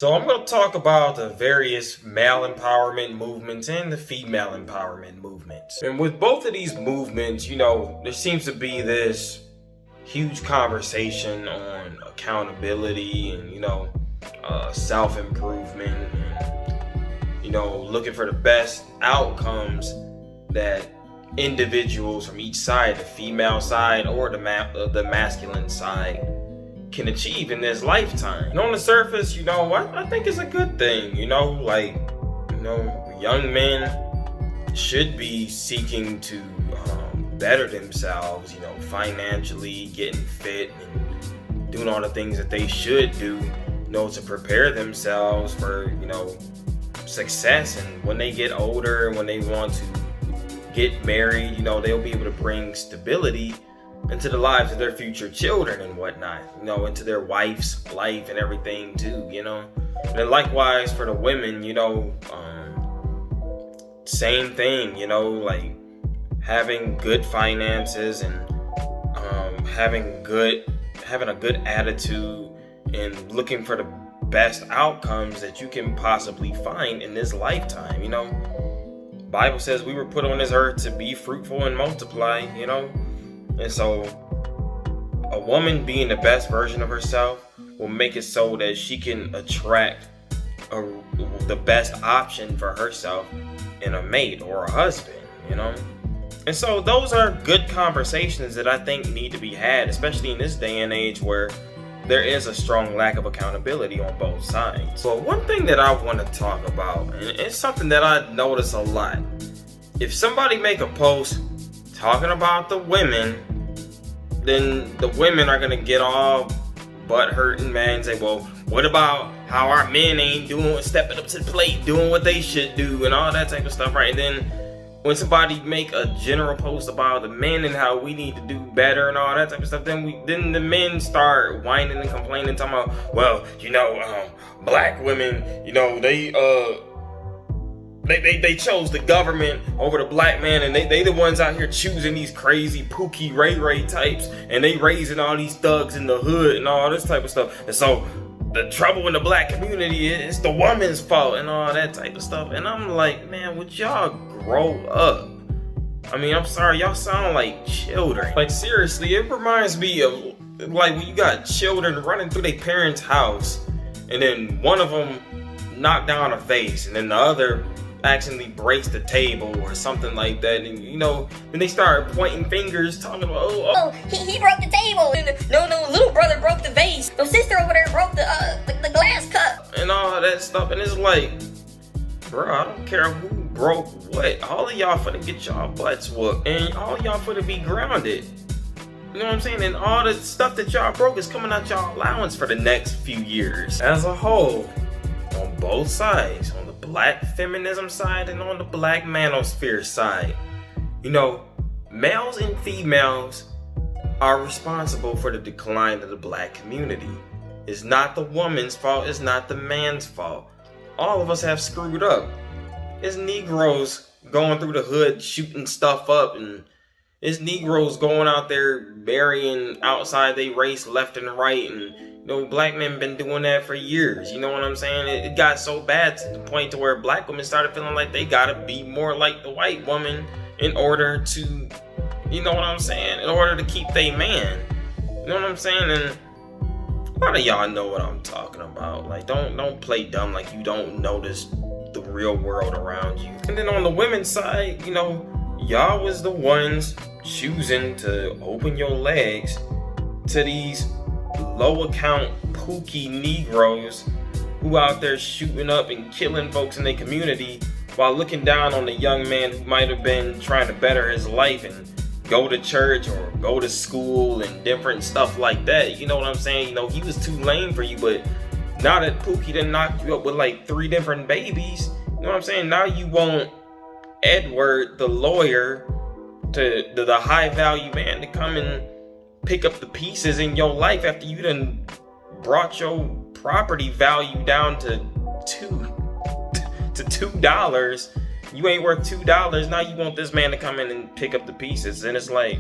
So I'm going to talk about the various male empowerment movements and the female empowerment movements. And with both of these movements, there seems to be this huge conversation on accountability and, self-improvement and, looking for the best outcomes that individuals from each side, the female side or the masculine side, can achieve in this lifetime. And on the surface, I think it's a good thing. Young men should be seeking to better themselves, financially, getting fit and doing all the things that they should do, to prepare themselves for, success. And when they get older and when they want to get married, they'll be able to bring stability into the lives of their future children and whatnot, into their wife's life and everything too, And then likewise for the women, same thing, like having good finances and having a good attitude and looking for the best outcomes that you can possibly find in this lifetime. Bible says we were put on this earth to be fruitful and multiply, And so a woman being the best version of herself will make it so that she can attract the best option for herself in a mate or a husband, And so those are good conversations that I think need to be had, especially in this day and age where there is a strong lack of accountability on both sides. So one thing that I want to talk about, and it's something that I notice a lot. If somebody make a post talking about the women, then the women are gonna get all butt hurt and mad and say, well, what about how our men ain't stepping up to the plate, doing what they should do and all that type of stuff, right? And then when somebody make a general post about the men and how we need to do better and all that type of stuff, then the men start whining and complaining, talking about, well, black women, they chose the government over the black man, and they the ones out here choosing these crazy Pookie Ray types, and they raising all these thugs in the hood and all this type of stuff. And so the trouble in the black community is the woman's fault and all that type of stuff. And I'm like, man, would y'all grow up? I mean, I'm sorry, y'all sound like children. Like, seriously, it reminds me of like when you got children running through their parents' house, and then one of them knocked down a vase, and then the other accidentally breaks the table or something like that, and when they start pointing fingers, talking about, he broke the table, and no, little brother broke the vase, no, sister over there broke the glass cup, and all that stuff. And it's like, bro, I don't care who broke what, all of y'all finna get y'all butts whooped, and all y'all finna be grounded. You know what I'm saying? And all the stuff that y'all broke is coming out y'all allowance for the next few years. As a whole, on both sides, on the black feminism side and on the black manosphere side, males and females are responsible for the decline of the black community. It's not the woman's fault, it's not the man's fault. All of us have screwed up. It's Negroes going through the hood shooting stuff up, and it's Negroes going out there burying outside they race left and right, and black men been doing that for years. You know what I'm saying? It got so bad to the point to where black women started feeling like they gotta be more like the white woman in order to, in order to keep they man. You know what I'm saying? And a lot of y'all know what I'm talking about. Like, don't play dumb like you don't notice the real world around you. And then on the women's side, y'all was the ones choosing to open your legs to these low account Pookie Negroes who out there shooting up and killing folks in their community while looking down on the young man who might have been trying to better his life and go to church or go to school and different stuff like that. You know what I'm saying? He was too lame for you, but now that Pookie done knocked you up with like 3 different babies, you know what I'm saying? Now you want Edward, the lawyer, to the high value man, to come and pick up the pieces in your life after you done brought your property value down to $2. You ain't worth $2. Now you want this man to come in and pick up the pieces. And it's like,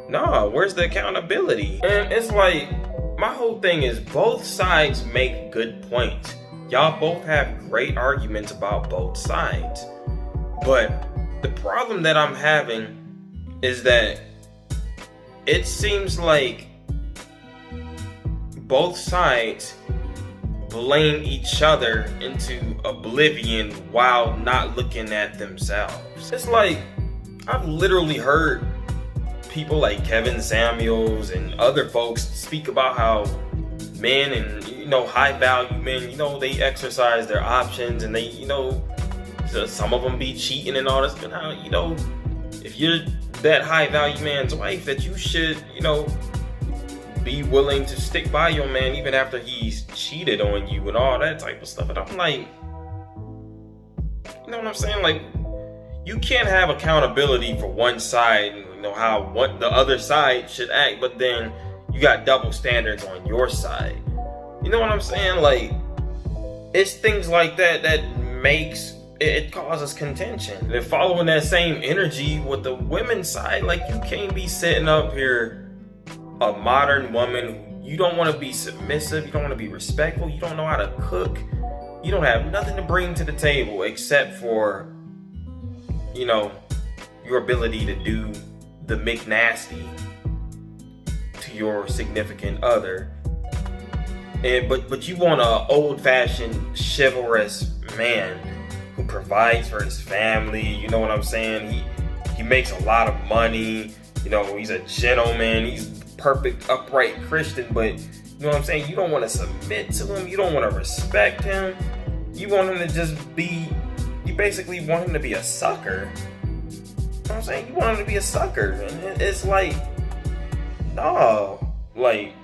nah, where's the accountability? And it's like, my whole thing is both sides make good points. Y'all both have great arguments about both sides. But the problem that I'm having is that it seems like both sides blame each other into oblivion while not looking at themselves. It's like, I've literally heard people like Kevin Samuels and other folks speak about how men and, high value men, they exercise their options and they, some of them be cheating and all this, but how, if you're that high value man's wife, that you should, be willing to stick by your man even after he's cheated on you and all that type of stuff. And I'm like, you know what I'm saying? Like, you can't have accountability for one side, how the other side should act, but then you got double standards on your side. You know what I'm saying? Like, it's things like that that makes it causes contention. They're following that same energy with the women's side. Like, you can't be sitting up here, a modern woman, you don't want to be submissive, you don't want to be respectful, you don't know how to cook, you don't have nothing to bring to the table except for, your ability to do the McNasty to your significant other. But you want an old-fashioned chivalrous man who provides for his family. You know what I'm saying? He makes a lot of money. He's a gentleman. He's perfect, upright Christian. But you know what I'm saying? You don't want to submit to him. You don't want to respect him. You want him to just be. You basically want him to be a sucker. You know what I'm saying? You want him to be a sucker, and it's like, no, like.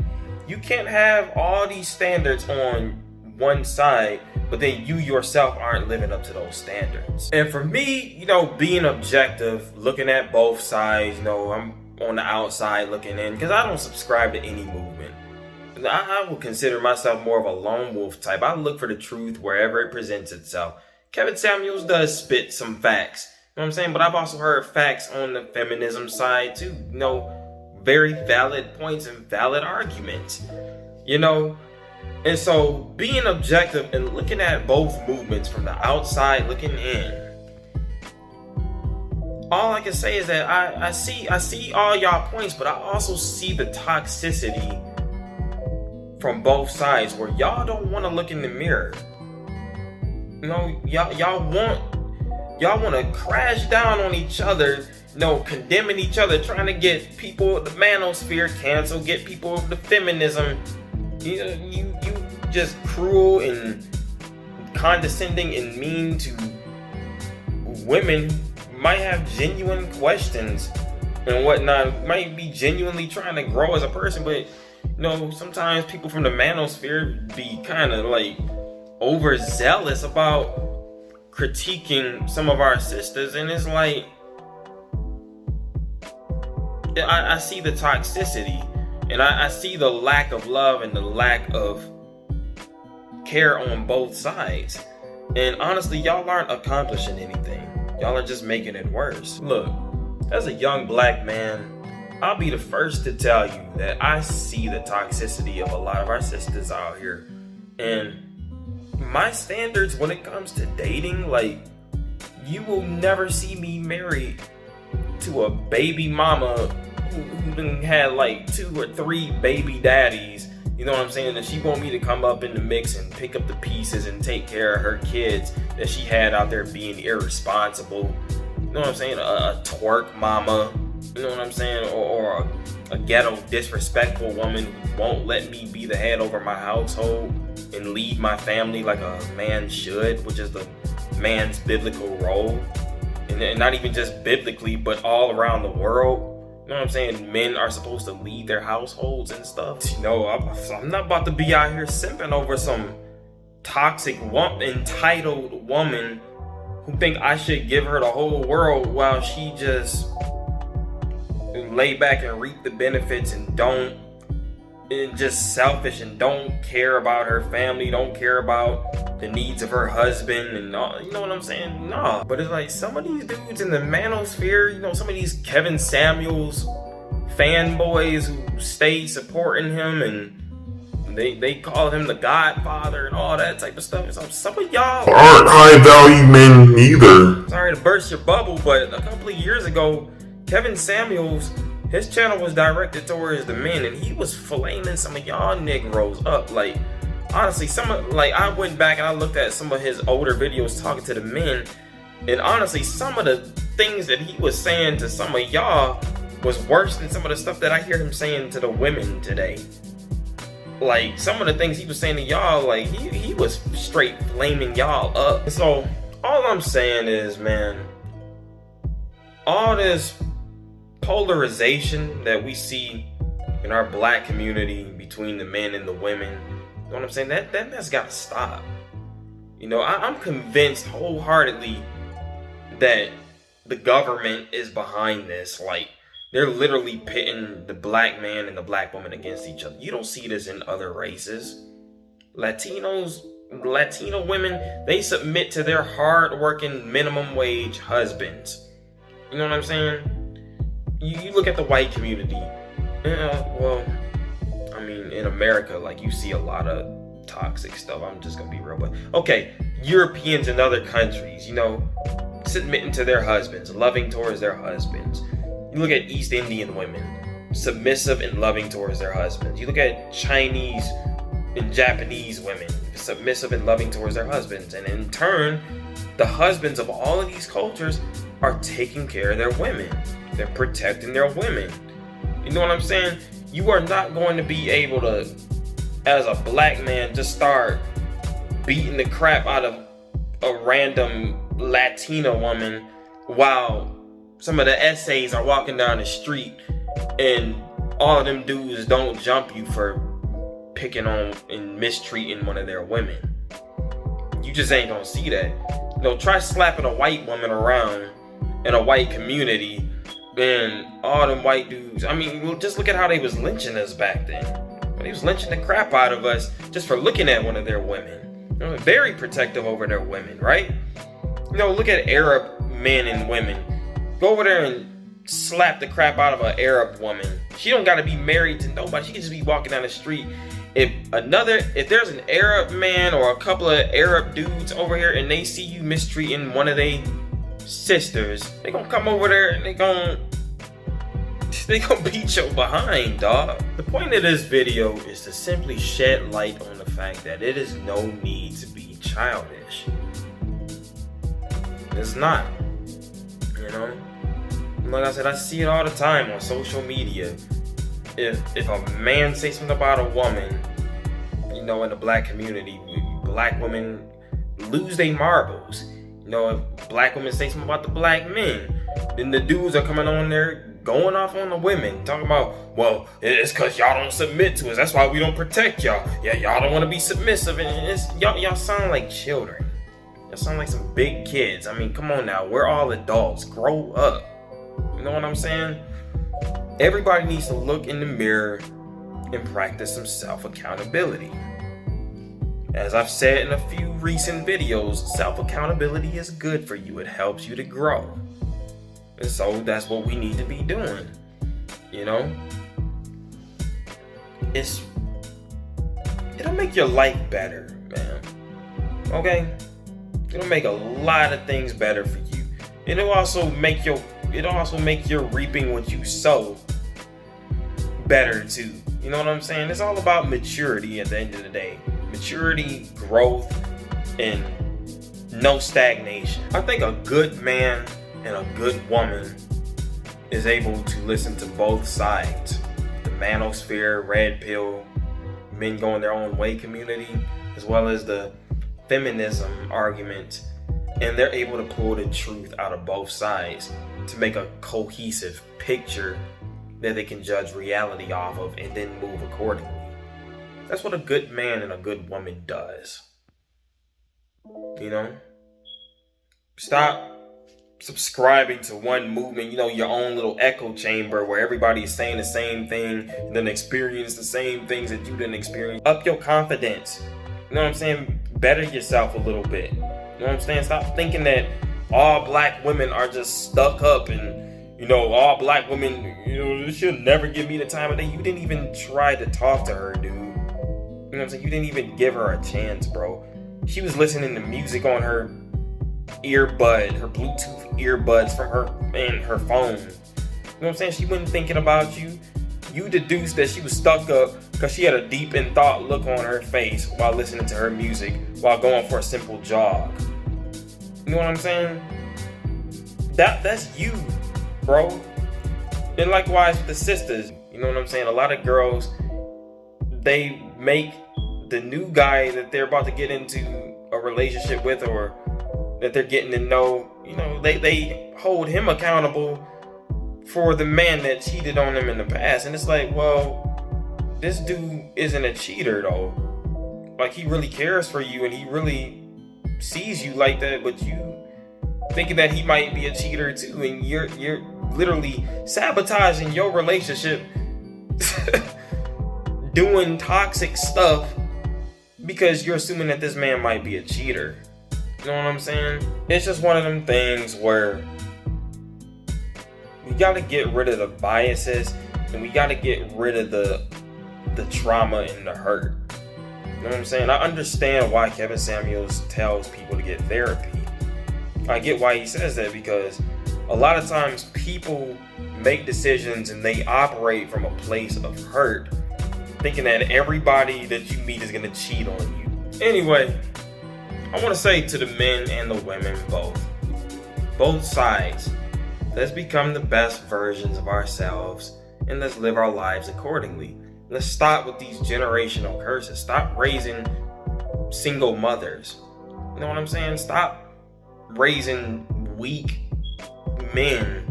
You can't have all these standards on one side, but then you yourself aren't living up to those standards. And for me, being objective, looking at both sides, I'm on the outside looking in, because I don't subscribe to any movement. I would consider myself more of a lone wolf type. I look for the truth wherever it presents itself. Kevin Samuels does spit some facts, you know what I'm saying? But I've also heard facts on the feminism side too, very valid points and valid arguments, and so being objective and looking at both movements from the outside looking in, all I can say is that I see all y'all points, but I also see the toxicity from both sides where y'all don't want to look in the mirror. Y'all want to crash down on each other, condemning each other, trying to get people of the manosphere canceled, get people of the feminism. You just cruel and condescending and mean to women who might have genuine questions and whatnot, might be genuinely trying to grow as a person, but sometimes people from the manosphere be kind of like overzealous about critiquing some of our sisters, and it's like, I see the toxicity, and I see the lack of love and the lack of care on both sides. And honestly, y'all aren't accomplishing anything. Y'all are just making it worse. Look, as a young black man, I'll be the first to tell you that I see the toxicity of a lot of our sisters out here. And my standards when it comes to dating, like, you will never see me married to a baby mama who had like 2 or 3 baby daddies, you know what I'm saying, that she want me to come up in the mix and pick up the pieces and take care of her kids that she had out there being irresponsible, you know what I'm saying, a twerk mama, you know what I'm saying, or a ghetto disrespectful woman who won't let me be the head over my household and lead my family like a man should, which is the man's biblical role. And not even just biblically, but all around the world. You know what I'm saying? Men are supposed to lead their households and stuff. I'm not about to be out here simping over some toxic, entitled woman who think I should give her the whole world while she just lay back and reap the benefits and just selfish and don't care about her family, don't care about the needs of her husband and all, you know what I'm saying? No. But it's like some of these dudes in the manosphere, some of these Kevin Samuels fanboys who stay supporting him and They call him the Godfather and all that type of stuff. Some of y'all aren't high value men either. Sorry to burst your bubble, but a couple of years ago, Kevin Samuels, his channel was directed towards the men, and he was flaming some of y'all Negroes up. Like, honestly, I went back and I looked at some of his older videos talking to the men, and honestly, some of the things that he was saying to some of y'all was worse than some of the stuff that I hear him saying to the women today. Like, some of the things he was saying to y'all, like, he was straight flaming y'all up. So, all I'm saying is, man, all this polarization that we see in our black community between the men and the women, you know what I'm saying? That mess gotta stop. You know, I'm convinced wholeheartedly that the government is behind this. Like, they're literally pitting the black man and the black woman against each other. You don't see this in other races. Latino women, they submit to their hard-working minimum wage husbands. You know what I'm saying? You look at the white community. Well, I mean, in America, like, you see a lot of toxic stuff. I'm just gonna be real, but okay, Europeans and other countries, you know, submitting to their husbands, loving towards their husbands. You look at East Indian women, submissive and loving towards their husbands. You look at Chinese and Japanese women, submissive and loving towards their husbands. And in turn, the husbands of all of these cultures are taking care of their women. They're protecting their women. You know what I'm saying? You are not going to be able to, as a black man, just start beating the crap out of a random Latina woman while some of the essays are walking down the street and all of them dudes don't jump you for picking on and mistreating one of their women. You just ain't gonna see that. You know, try slapping a white woman around in a white community and all them white dudes. I mean, well, just look at how they was lynching us back then. They was lynching the crap out of us just for looking at one of their women. You know, very protective over their women, right? You know, look at Arab men and women. Go over there and slap the crap out of an Arab woman. She don't gotta be married to nobody. She can just be walking down the street. If there's an Arab man or a couple of Arab dudes over here and they see you mistreating one of their sisters, they gonna come over there and they gonna beat your behind, dog. The point of this video is to simply shed light on the fact that it is no need to be childish. It's not. You know? Like I said, I see it all the time on social media. If a man says something about a woman, you know, in the black community, black women lose their marbles. You know, if black women say something about the black men, then the dudes are coming on there going off on the women, talking about, well, it's because y'all don't submit to us. That's why we don't protect y'all. Yeah, y'all don't want to be submissive. And it's, y'all sound like children. Y'all sound like some big kids. I mean, come on now. We're all adults. Grow up. You know what I'm saying? Everybody needs to look in the mirror and practice some self-accountability. As I've said in a few recent videos, self-accountability is good for you. It helps you to grow. And so that's what we need to be doing. You know? It'll make your life better, man. Okay? It'll make a lot of things better for you. It'll also make your reaping what you sow better too. You know what I'm saying? It's all about maturity at the end of the day. Maturity, growth, and no stagnation. I think a good man and a good woman is able to listen to both sides. The manosphere, red pill, men going their own way community, as well as the feminism argument, and they're able to pull the truth out of both sides to make a cohesive picture that they can judge reality off of and then move accordingly. That's what a good man and a good woman does. You know? Stop subscribing to one movement, you know, your own little echo chamber where everybody is saying the same thing and then experience the same things that you didn't experience. Up your confidence. You know what I'm saying? Better yourself a little bit. You know what I'm saying? Stop thinking that all black women are just stuck up and, you know, all black women, you know, she'll never give me the time of day. You didn't even try to talk to her, dude. You You know what I'm saying? You didn't even give her a chance, bro. She was listening to music on her earbud, her Bluetooth earbuds from her phone. You know what I'm saying? She wasn't thinking about you. You deduced that she was stuck up because she had a deep in thought look on her face while listening to her music while going for a simple jog. You know what I'm saying? That's you, bro. And likewise with the sisters. You know what I'm saying? A lot of girls, they make the new guy that they're about to get into a relationship with or that they're getting to know, you know, they hold him accountable for the man that cheated on them in the past. And it's like, well, this dude isn't a cheater though. Like, he really cares for you and he really sees you like that, but you thinking that he might be a cheater too, and you're literally sabotaging your relationship doing toxic stuff because you're assuming that this man might be a cheater. You know what I'm saying? It's just one of them things where we gotta get rid of the biases and we gotta get rid of the trauma and the hurt. You know what I'm saying? I understand why Kevin Samuels tells people to get therapy. I get why he says that, because a lot of times people make decisions and they operate from a place of hurt, thinking that everybody that you meet is gonna cheat on you. Anyway, I want to say to the men and the women both sides, let's become the best versions of ourselves and let's live our lives accordingly. Let's stop with these generational curses. Stop raising single mothers. You know what I'm saying? Stop raising weak men.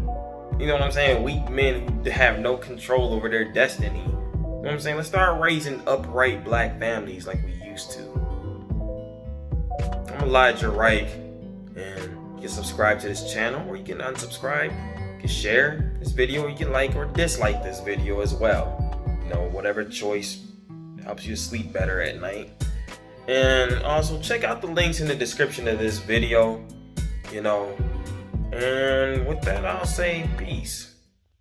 You know what I'm saying? Weak men who have no control over their destiny. You know what I'm saying? Let's start raising upright black families like we used to. I'm Elijah Reich, and you can subscribe to this channel, or you can unsubscribe. You can share this video, or you can like or dislike this video as well. You know, whatever choice helps you sleep better at night. And also check out the links in the description of this video, you know. And with that, I'll say peace.